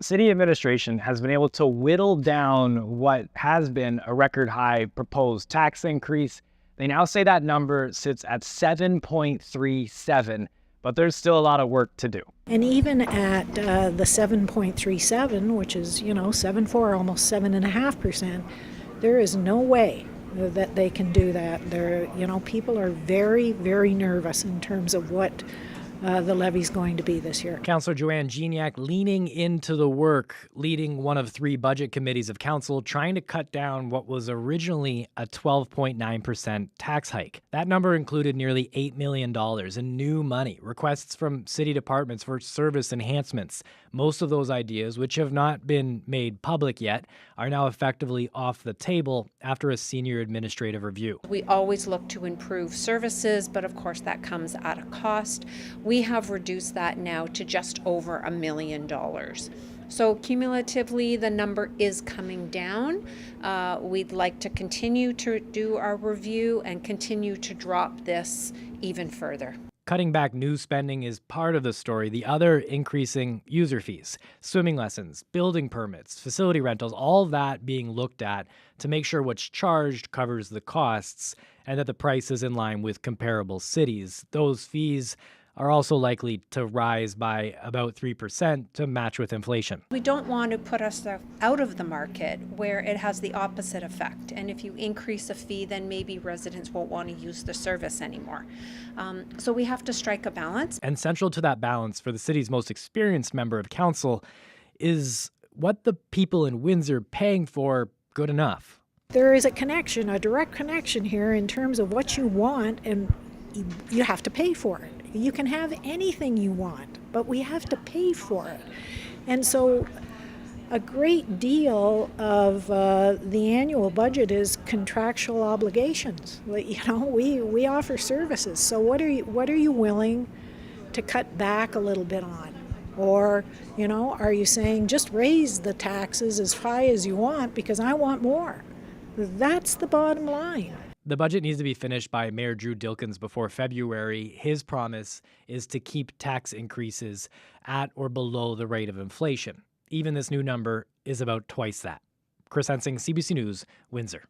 City administration has been able to whittle down what has been a record high proposed tax increase. They now say that number sits at 7.37, but there's still a lot of work to do. And even at the 7.37, which is, 7.4, almost 7.5%, there is no way that they can do that. People are very, very nervous in terms of what the levy's going to be this year. Councillor Joanne Gignac leaning into the work, leading one of 3 budget committees of council, trying to cut down what was originally a 12.9% tax hike. That number included nearly $8 million in new money, requests from city departments for service enhancements. Most of those ideas, which have not been made public yet, are now effectively off the table after a senior administrative review. We always look to improve services, but of course that comes at a cost. We have reduced that now to just over $1 million. So cumulatively, the number is coming down. We'd like to continue to do our review and continue to drop this even further. Cutting back new spending is part of the story. The other, increasing user fees, swimming lessons, building permits, facility rentals, all that being looked at to make sure what's charged covers the costs and that the price is in line with comparable cities. Those fees are also likely to rise by about 3% to match with inflation. We don't want to put us out of the market where it has the opposite effect. And if you increase a fee, then maybe residents won't want to use the service anymore. So we have to strike a balance. And central to that balance for the city's most experienced member of council is what the people in Windsor paying for good enough. There is a connection, a direct connection here in terms of what you want, and you have to pay for it. You can have anything you want, but we have to pay for it. And so a great deal of the annual budget is contractual obligations. We offer services. So what are you willing to cut back a little bit on? Or, are you saying just raise the taxes as high as you want because I want more? That's the bottom line. The budget needs to be finished by Mayor Drew Dilkens before February. His promise is to keep tax increases at or below the rate of inflation. Even this new number is about twice that. Chris Hensing, CBC News, Windsor.